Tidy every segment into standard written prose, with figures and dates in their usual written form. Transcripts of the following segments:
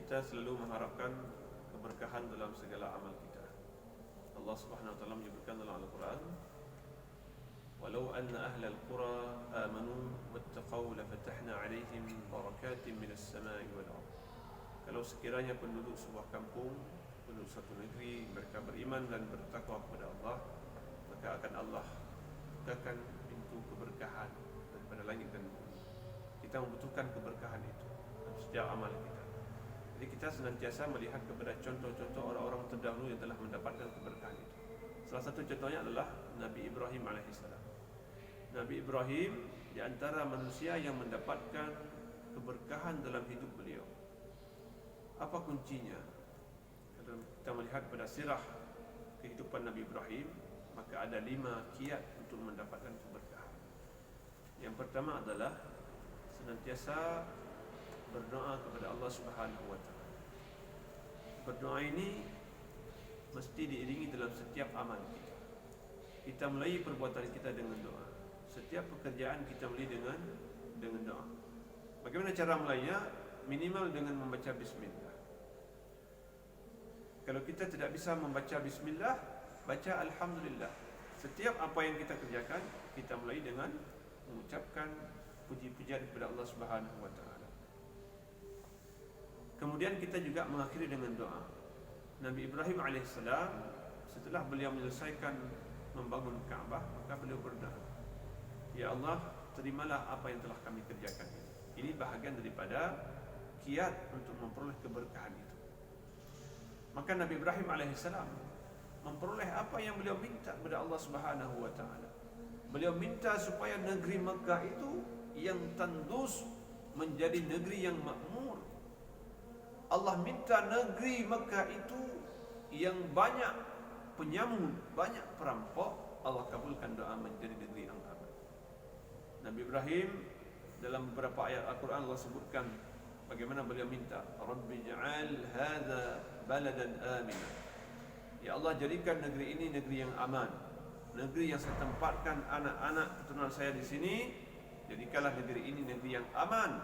kita selalu mengharapkan keberkahan dalam segala amal kita. Allah Subhanahu wa taala menyebutkan dalam Al-Quran, "Walau anna ahlal qura amanu wattaqau lafatahna 'alaihim barakatin minas sama'i wal ardh." Kalau sekiranya penduduk sebuah kampung, penduduk satu negeri, mereka beriman dan bertakwa kepada Allah, maka akan Allah bukakan pintu keberkahan daripada langit dan bumi. Kita membutuhkan keberkahan itu dalam setiap amal kita. Jadi kita senantiasa melihat kepada contoh-contoh orang-orang terdahulu yang telah mendapatkan keberkahan itu. Salah satu contohnya adalah Nabi Ibrahim alaihissalam. Nabi Ibrahim di antara manusia yang mendapatkan keberkahan dalam hidup beliau. Apa kuncinya? Kalau kita melihat pada sirah kehidupan Nabi Ibrahim, maka ada 5 kiat untuk mendapatkan keberkahan. Yang pertama adalah senantiasa berdoa kepada Allah Subhanahu wa taala. Berdoa ini mesti diiringi dalam setiap amal kita. Kita mulai perbuatan kita dengan doa. Setiap pekerjaan kita mulai dengan doa. Bagaimana cara mulainya? Minimal dengan membaca bismillah. Kalau kita tidak bisa membaca bismillah, baca alhamdulillah. Setiap apa yang kita kerjakan, kita mulai dengan mengucapkan puji-pujian kepada Allah Subhanahu wa taala. Kemudian kita juga mengakhiri dengan doa. Nabi Ibrahim alaihissalam setelah beliau menyelesaikan membangun Kaabah, maka beliau berdoa, "Ya Allah, terimalah apa yang telah kami kerjakan ini." Ini bahagian daripada kiat untuk memperoleh keberkahan itu. Maka Nabi Ibrahim alaihissalam memperoleh apa yang beliau minta kepada Allah Subhanahu wa taala. Beliau minta supaya negeri Mekah itu yang tandus menjadi negeri yang makmur. Allah minta negeri Mekah itu yang banyak penyamun, banyak perampok. Allah kabulkan doa menjadi negeri yang aman. Nabi Ibrahim dalam beberapa ayat Al-Quran Allah sebutkan bagaimana beliau minta, "Rabbi ja'al hadha baladan amina." Ya Allah, jadikan negeri ini negeri yang aman, negeri yang saya tempatkan anak-anak keturunan saya di sini. Jadikanlah negeri ini negeri yang aman.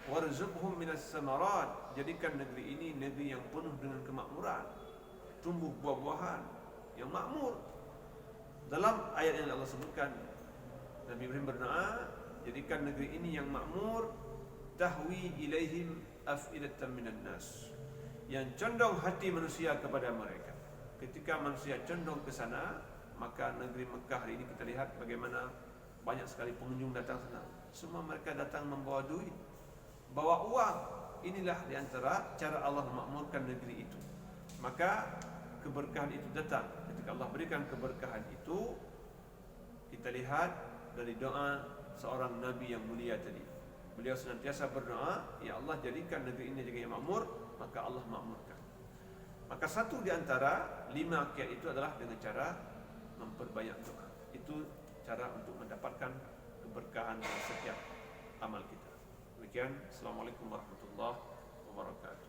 Warzuqhum minas samarat, jadikan negeri ini negeri yang penuh dengan kemakmuran, tumbuh buah-buahan yang makmur. Dalam ayat yang Allah sebutkan, Nabi Ibrahim berdoa, jadikan negeri ini yang makmur, tahwi ilaihim afidatan minan nas, yang condong hati manusia kepada mereka. Ketika manusia condong ke sana, maka negeri Mekah hari ini kita lihat bagaimana banyak sekali pengunjung datang sana. Semua mereka datang membawa duit, bawa uang. Inilah diantara cara Allah memakmurkan negeri itu. Maka keberkahan itu datang. Ketika Allah berikan keberkahan itu, kita lihat dari doa seorang Nabi yang mulia tadi. Beliau senantiasa berdoa, "Ya Allah, jadikan negeri ini negeri yang makmur." Maka Allah makmurkan. Maka satu di antara 5 kiat itu adalah dengan cara memperbanyak doa. Itu cara untuk mendapatkan keberkahan dalam setiap amal kita. Demikian, Assalamualaikum warahmatullahi wabarakatuh.